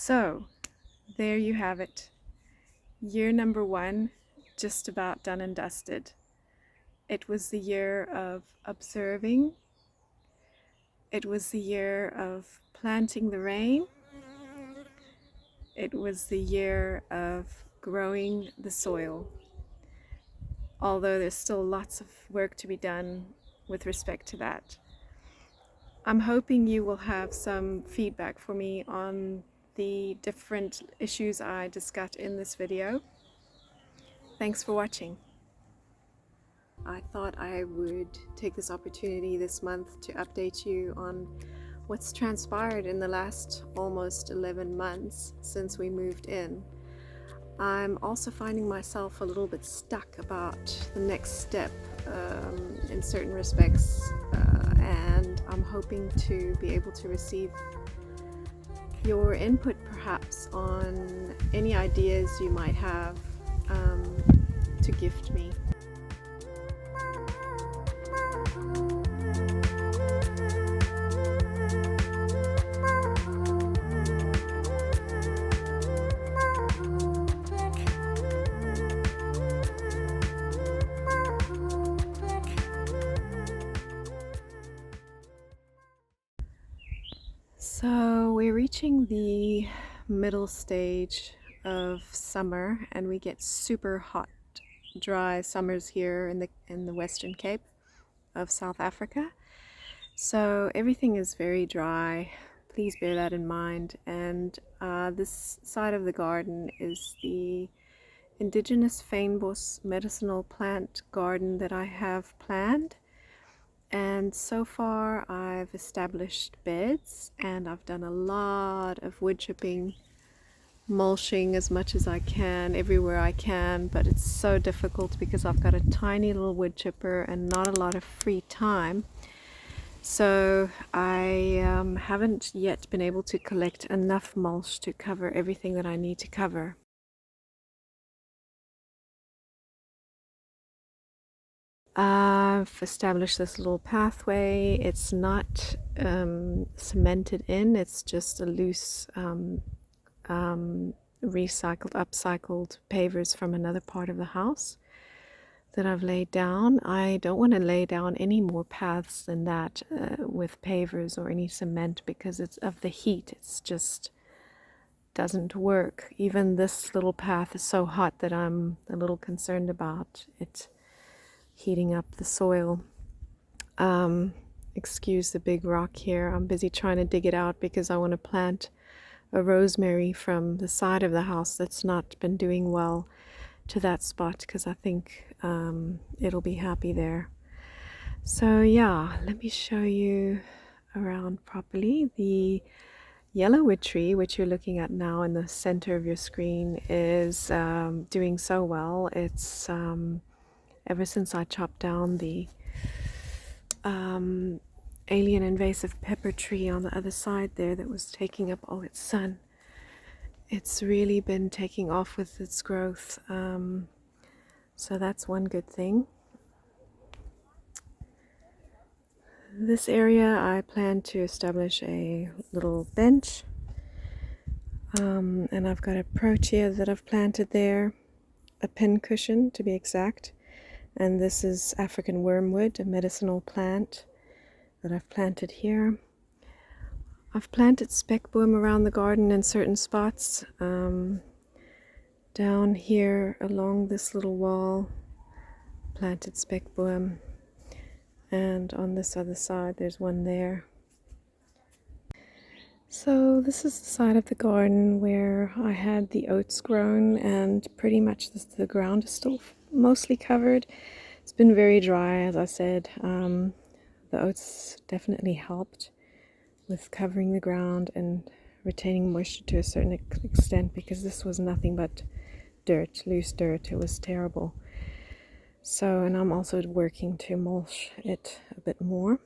So, there you have it. Year number 1, just about done and dusted. It was the year of observing. It was the year of planting the rain. It was the year of growing the soil. Although there's still lots of work to be done with respect to that. I'm hoping you will have some feedback for me on the different issues I discussed in this video. Thanks for watching. I thought I would take this opportunity this month to update you on what's transpired in the last almost 11 months since we moved in. I'm also finding myself a little bit stuck about the next step in certain respects, and I'm hoping to be able to receive your input perhaps on any ideas you might have to gift me. So we're reaching the middle stage of summer, and we get super hot, dry summers here in the Western Cape of South Africa. So everything is very dry. Please bear that in mind. And this side of the garden is the indigenous fynbos medicinal plant garden that I have planned. And so far I've established beds, and I've done a lot of wood chipping, mulching as much as I can, everywhere I can, but it's so difficult because I've got a tiny little wood chipper and not a lot of free time. So I haven't yet been able to collect enough mulch to cover everything that I need to cover. I've established this little pathway. It's not cemented in, it's just a loose recycled, upcycled pavers from another part of the house that I've laid down. I don't want to lay down any more paths than that with pavers or any cement, because it's of the heat. It's just doesn't work. Even this little path is so hot that I'm a little concerned about it heating up the soil. Excuse the big rock here. I'm busy trying to dig it out because I want to plant a rosemary from the side of the house that's not been doing well to that spot, because I think it'll be happy there. So yeah, let me show you around properly. The yellowwood tree, which you're looking at now in the center of your screen, is doing so well. It's ever since I chopped down the alien invasive pepper tree on the other side there that was taking up all its sun, it's really been taking off with its growth. So that's one good thing. This area I plan to establish a little bench, and I've got a protea that I've planted there, a pin cushion to be exact. And this is African wormwood, a medicinal plant that I've planted here. I've planted speckboom around the garden in certain spots. Down here along this little wall, planted speckboom. And on this other side, there's one there. So this is the side of the garden where I had the oats grown, and pretty much the ground is still mostly covered. It's been very dry, as I said. The oats definitely helped with covering the ground and retaining moisture to a certain extent, because this was nothing but dirt, loose dirt. It was terrible. So, and I'm also working to mulch it a bit more.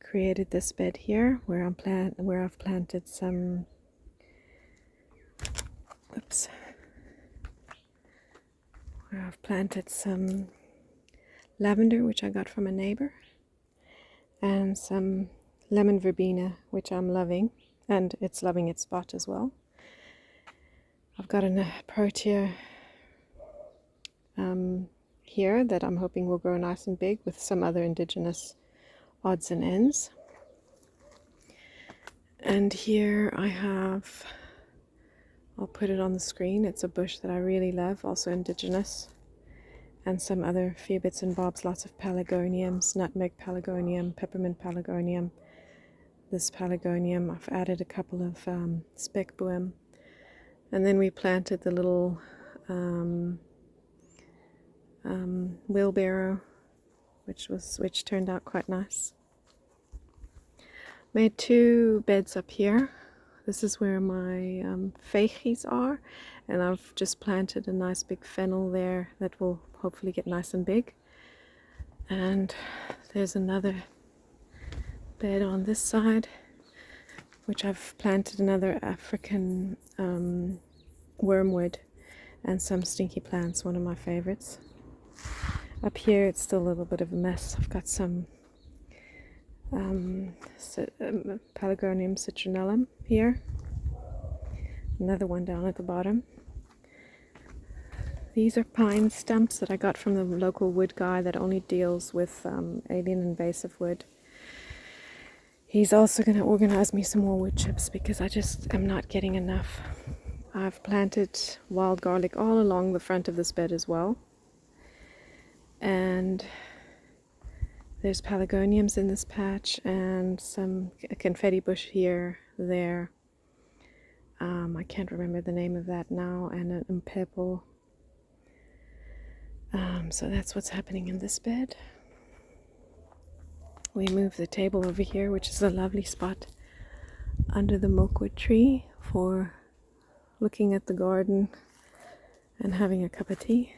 Created this bed here where I've planted some lavender, which I got from a neighbor, and some lemon verbena, which I'm loving. and it's loving its spot as well. I've got a protea here that I'm hoping will grow nice and big with some other indigenous odds and ends. And here I have, I'll put it on the screen, it's a bush that I really love, also indigenous, and some other few bits and bobs, lots of pelargoniums, nutmeg pelargonium, peppermint pelargonium, this pelargonium. I've added a couple of speckboom, and then we planted the little wheelbarrow, which turned out quite nice. Made 2 beds up here. This is where my vechies are, and I've just planted a nice big fennel there that will hopefully get nice and big. And there's another bed on this side, which I've planted another African wormwood and some stinky plants, one of my favorites. Up here it's still a little bit of a mess. I've got some Pelargonium citronellum here, another one down at the bottom. These are pine stumps that I got from the local wood guy that only deals with alien invasive wood. He's also going to organize me some more wood chips because I just am not getting enough. I've planted wild garlic all along the front of this bed as well, and there's pelargoniums in this patch and some confetti bush here, there. I can't remember the name of that now, and an umpepo. So that's what's happening in this bed. We moved the table over here, which is a lovely spot under the milkwood tree for looking at the garden and having a cup of tea.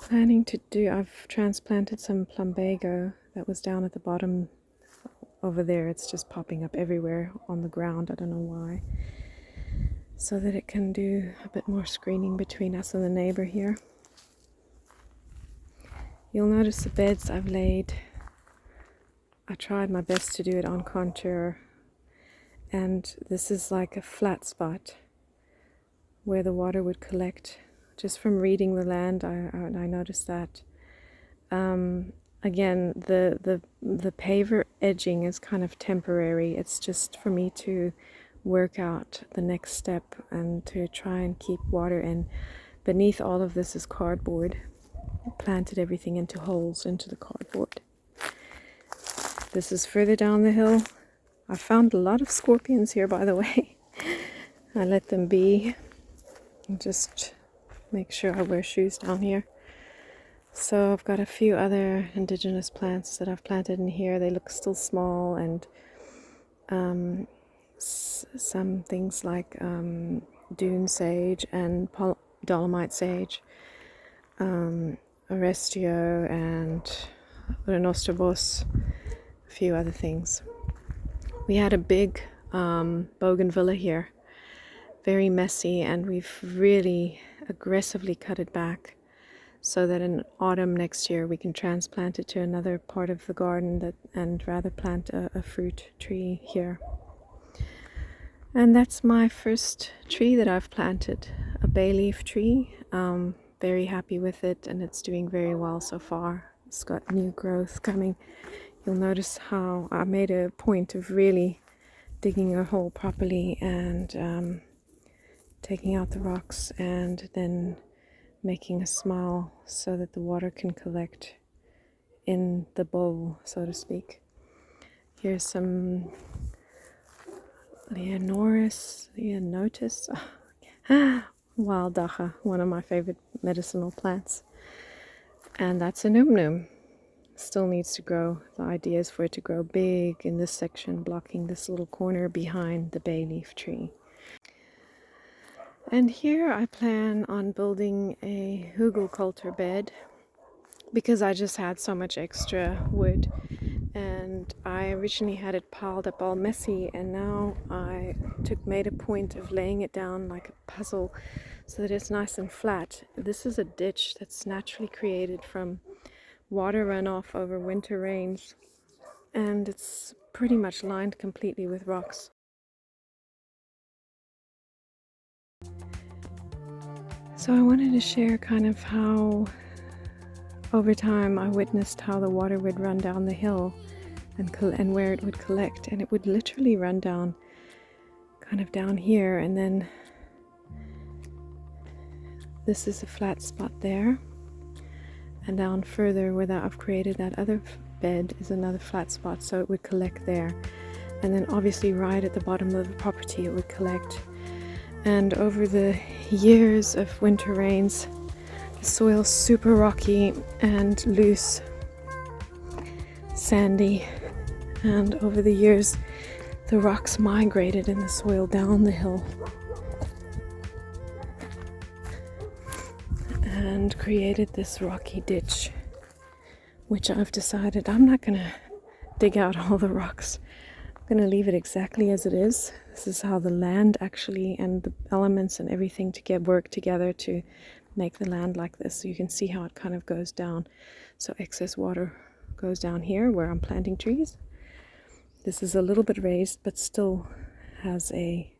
Planning to do, I've transplanted some plumbago that was down at the bottom over there. It's just popping up everywhere on the ground, I don't know why, so that it can do a bit more screening between us and the neighbor here. You'll notice the beds I've laid, I tried my best to do it on contour, and this is like a flat spot where the water would collect. Just from reading the land, I noticed that. Again, the paver edging is kind of temporary. It's just for me to work out the next step and to try and keep water in. Beneath all of this is cardboard. I planted everything into holes into the cardboard. This is further down the hill. I found a lot of scorpions here, by the way. I let them be. Just make sure I wear shoes down here. So I've got a few other indigenous plants that I've planted in here. They look still small, and some things like dune sage and dolomite sage, arestio and renosterbos, a few other things. We had a big bougainvillea here, very messy, and we've really aggressively cut it back so that in autumn next year we can transplant it to another part of the garden and rather plant a fruit tree here. And that's my first tree that I've planted, a bay leaf tree. Very happy with it, and it's doing very well so far. It's got new growth coming. You'll notice how I made a point of really digging a hole properly and taking out the rocks and then making a smile so that the water can collect in the bowl, so to speak. Here's some Leonotis, wild dacha, one of my favorite medicinal plants. And that's a num. Still needs to grow. The idea is for it to grow big in this section, blocking this little corner behind the bay leaf tree. And here I plan on building a hugelkultur bed because I just had so much extra wood, and I originally had it piled up all messy, and now I made a point of laying it down like a puzzle so that it's nice and flat. This is a ditch that's naturally created from water runoff over winter rains, and it's pretty much lined completely with rocks. So I wanted to share kind of how over time I witnessed how the water would run down the hill and where it would collect, and it would literally run down kind of down here, and then this is a flat spot there, and down further where I've created that other bed is another flat spot, so it would collect there, and then obviously right at the bottom of the property it would collect. And over the years of winter rains, the soil's super rocky and loose, sandy, and over the years the rocks migrated in the soil down the hill and created this rocky ditch, which I've decided I'm not going to dig out all the rocks. I'm going to leave it exactly as it is. This is how the land actually and the elements and everything work together to make the land like this. So you can see how it kind of goes down. So excess water goes down here where I'm planting trees. This is a little bit raised, but still has a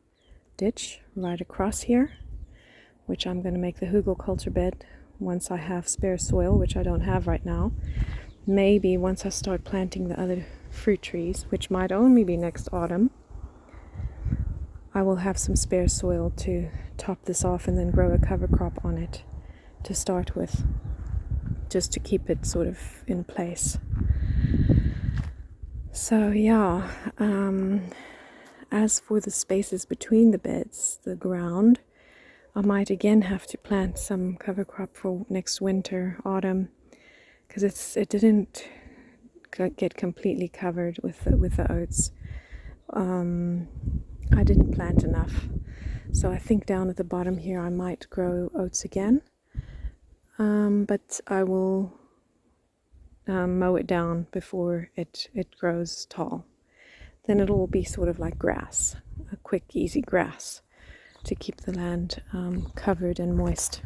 ditch right across here, which I'm going to make the hugelkultur bed once I have spare soil, which I don't have right now. Maybe once I start planting the other fruit trees, which might only be next autumn, I will have some spare soil to top this off and then grow a cover crop on it to start with, just to keep it sort of in place. So yeah, as for the spaces between the beds, the ground, I might again have to plant some cover crop for next winter, autumn, because it didn't get completely covered with the oats. I didn't plant enough, so I think down at the bottom here I might grow oats again, but I will mow it down before it grows tall. Then it will be sort of like grass, a quick, easy grass to keep the land covered and moist.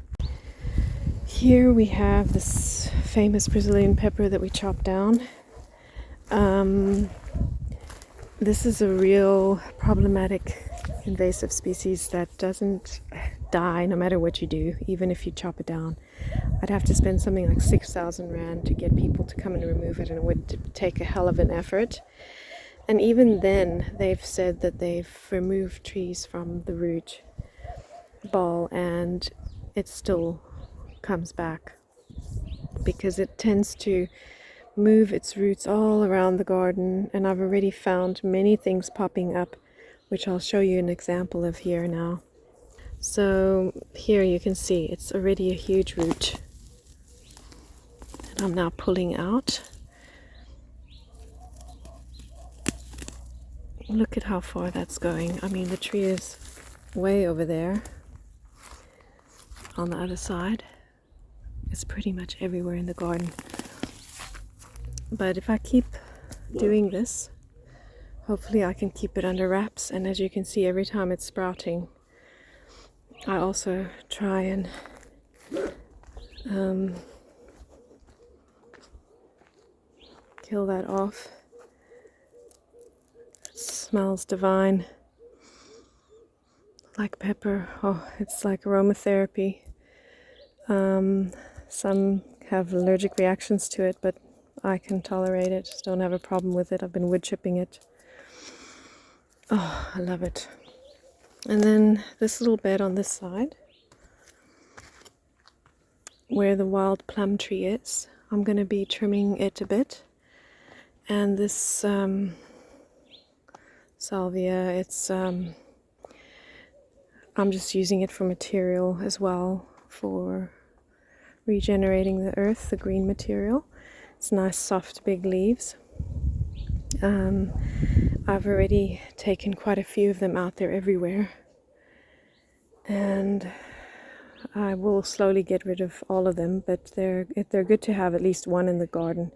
Here we have this famous Brazilian pepper that we chopped down. This is a real problematic invasive species that doesn't die no matter what you do, even if you chop it down. I'd have to spend something like 6,000 Rand to get people to come and remove it, and it would take a hell of an effort. And even then, they've said that they've removed trees from the root ball and it still comes back because it tends to move its roots all around the garden, and I've already found many things popping up, which I'll show you an example of here now. So here you can see it's already a huge root that I'm now pulling out. Look at how far that's going. I mean, the tree is way over there on the other side. It's pretty much everywhere in the garden. But if I keep doing this, hopefully I can keep it under wraps. And as you can see, every time it's sprouting, I also try and kill that off. It smells divine, like pepper. Oh, it's like aromatherapy. Some have allergic reactions to it, but I can tolerate it. Just don't have a problem with it. I've been wood chipping it. Oh, I love it. And then this little bed on this side, where the wild plum tree is, I'm going to be trimming it a bit. And this salvia, I'm just using it for material as well, for regenerating the earth, the green material. It's nice, soft, big leaves. I've already taken quite a few of them out there everywhere, and I will slowly get rid of all of them, but they're good to have at least one in the garden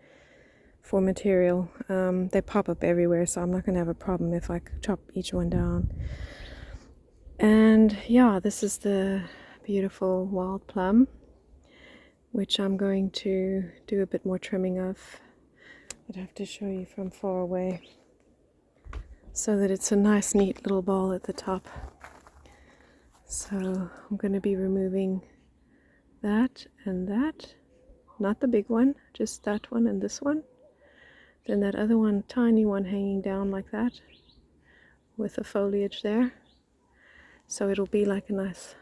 for material. They pop up everywhere, so I'm not going to have a problem if I chop each one down. And yeah, this is the beautiful wild plum, which I'm going to do a bit more trimming of. I'd have to show you from far away. so that it's a nice neat little ball at the top. So I'm going to be removing that and that, not the big one, just that one and this one. Then that other one, tiny one, hanging down like that with the foliage there. So it'll be like a nice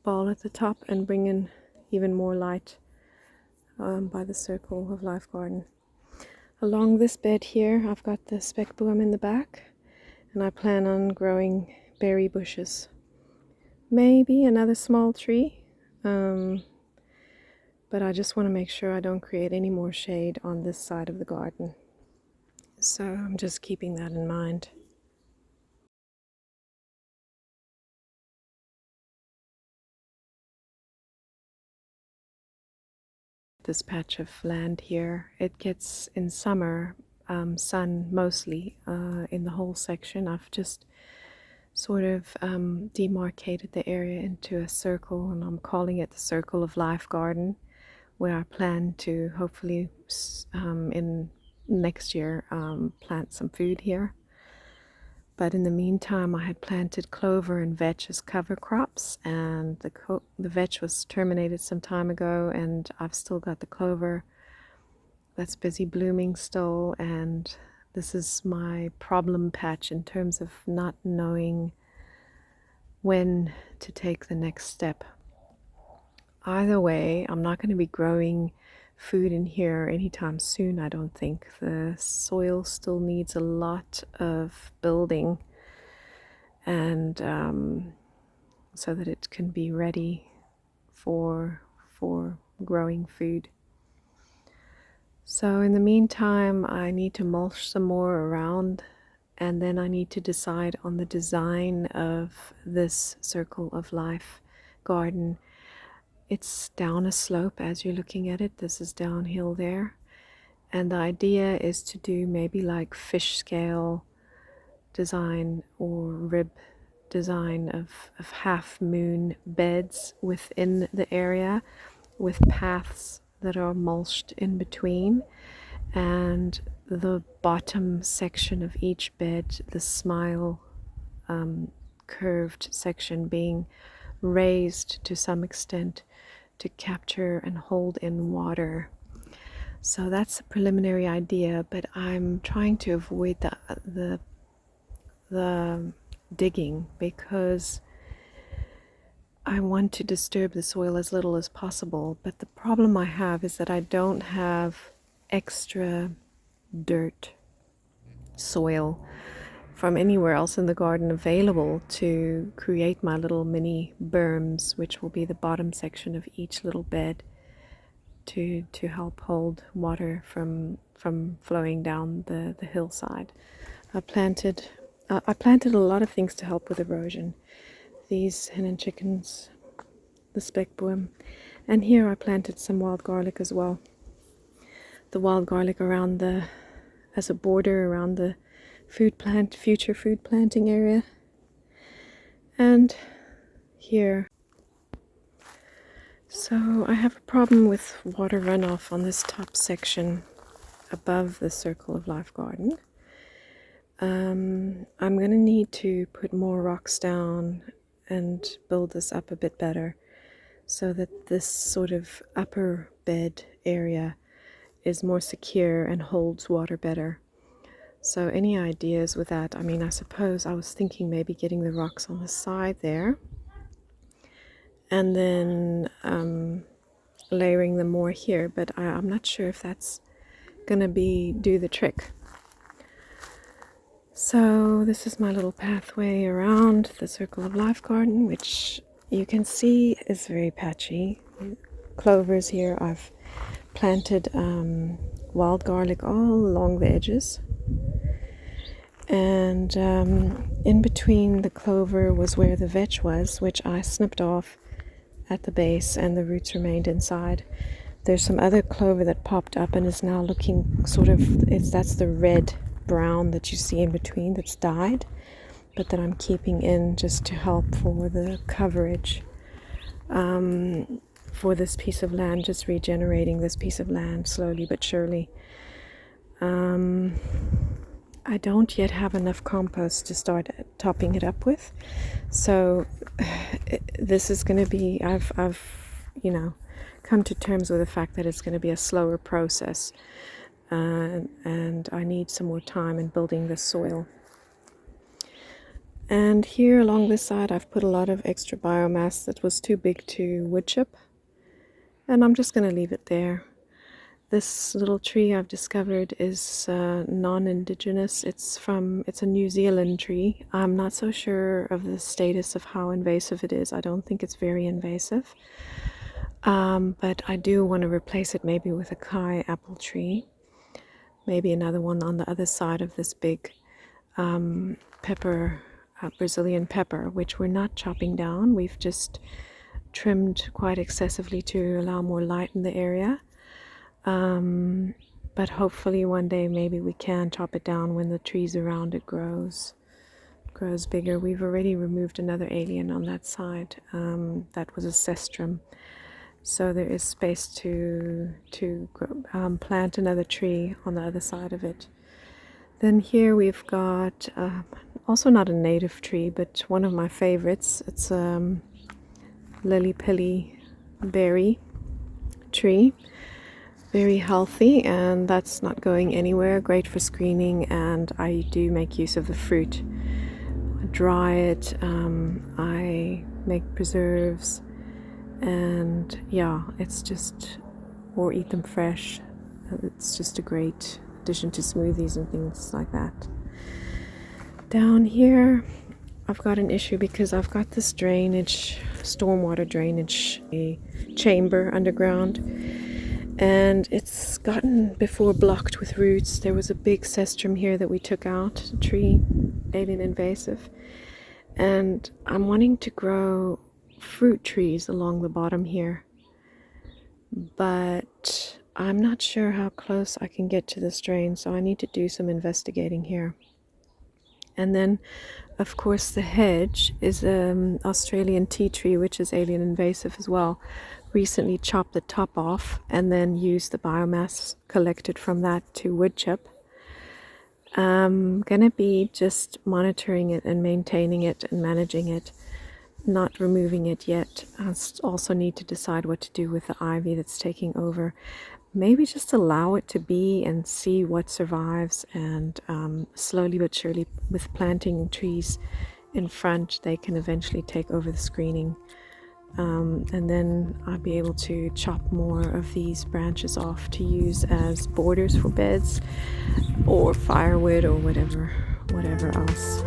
ball at the top and bring in even more light by the Circle of Life garden. Along this bed here, I've got the speckboom in the back, and I plan on growing berry bushes. Maybe another small tree, but I just want to make sure I don't create any more shade on this side of the garden. So I'm just keeping that in mind. This patch of land here, it gets in summer sun mostly in the whole section. I've just sort of demarcated the area into a circle, and I'm calling it the Circle of Life garden, where I plan to hopefully in next year plant some food here. But in the meantime, I had planted clover and vetch as cover crops, and the vetch was terminated some time ago, and I've still got the clover that's busy blooming still, and this is my problem patch in terms of not knowing when to take the next step. Either way, I'm not going to be growing food in here anytime soon, I don't think. The soil still needs a lot of building, and so that it can be ready for growing food. So in the meantime, I need to mulch some more around, and then I need to decide on the design of this Circle of Life garden. It's down a slope as you're looking at it. This is downhill there. And the idea is to do maybe like fish scale design or rib design of half moon beds within the area with paths that are mulched in between, and the bottom section of each bed, the smile curved section, being raised to some extent to capture and hold in water. So that's a preliminary idea, but I'm trying to avoid the digging, because I want to disturb the soil as little as possible. But the problem I have is that I don't have extra dirt soil from anywhere else in the garden available to create my little mini berms, which will be the bottom section of each little bed to help hold water from flowing down the hillside. I planted a lot of things to help with erosion. These hen and chickens, the speckboom, and here I planted some wild garlic as well. The wild garlic around as a border around the future food planting area. And here. So I have a problem with water runoff on this top section above the Circle of Life garden. I'm going to need to put more rocks down and build this up a bit better so that this sort of upper bed area is more secure and holds water better. So any ideas with that? I mean, I suppose I was thinking maybe getting the rocks on the side there and then layering them more here, but I'm not sure if that's gonna do the trick. So this is my little pathway around the Circle of Life garden, which you can see is very patchy. Clovers here. I've planted wild garlic all along the edges, and in between the clover was where the vetch was, which I snipped off at the base, and the roots remained inside. There's some other clover that popped up and is now looking sort of, that's the red brown that you see in between that's died, but that I'm keeping in just to help for the coverage for this piece of land, just regenerating this piece of land slowly but surely. I don't yet have enough compost to start topping it up with. So this is going to be, I've come to terms with the fact that it's going to be a slower process. And I need some more time in building the soil. And here along this side I've put a lot of extra biomass that was too big to wood chip, and I'm just going to leave it there. This little tree I've discovered is non-indigenous. It's a New Zealand tree. I'm not so sure of the status of how invasive it is. I don't think it's very invasive, but I do want to replace it maybe with a Kai apple tree, maybe another one on the other side of this big pepper, Brazilian pepper, which we're not chopping down. We've just trimmed quite excessively to allow more light in the area. But hopefully one day maybe we can chop it down when the trees around it grows bigger. We've already removed another alien on that side. That was a cestrum. So there is space to plant another tree on the other side of it. Then here we've got also not a native tree, but one of my favorites. It's a lily-pilly berry tree, very healthy, and that's not going anywhere. Great for screening, and I do make use of the fruit. I dry it, I make preserves, and yeah, it's just, or eat them fresh. It's just a great addition to smoothies and things like that. Down here I've got an issue because I've got this drainage, stormwater drainage chamber underground, and it's gotten before blocked with roots. There was a big cestrum here that we took out, a tree, alien invasive, and I'm wanting to grow fruit trees along the bottom here, but I'm not sure how close I can get to this drain, so I need to do some investigating here. And then, of course, the hedge is an Australian tea tree, which is alien invasive as well. Recently chopped the top off and then used the biomass collected from that to wood chip. I'm gonna be just monitoring it and maintaining it and managing it, not removing it yet. I also need to decide what to do with the ivy that's taking over. Maybe just allow it to be and see what survives, and slowly but surely, with planting trees in front, they can eventually take over the screening, and then I'll be able to chop more of these branches off to use as borders for beds or firewood or whatever else.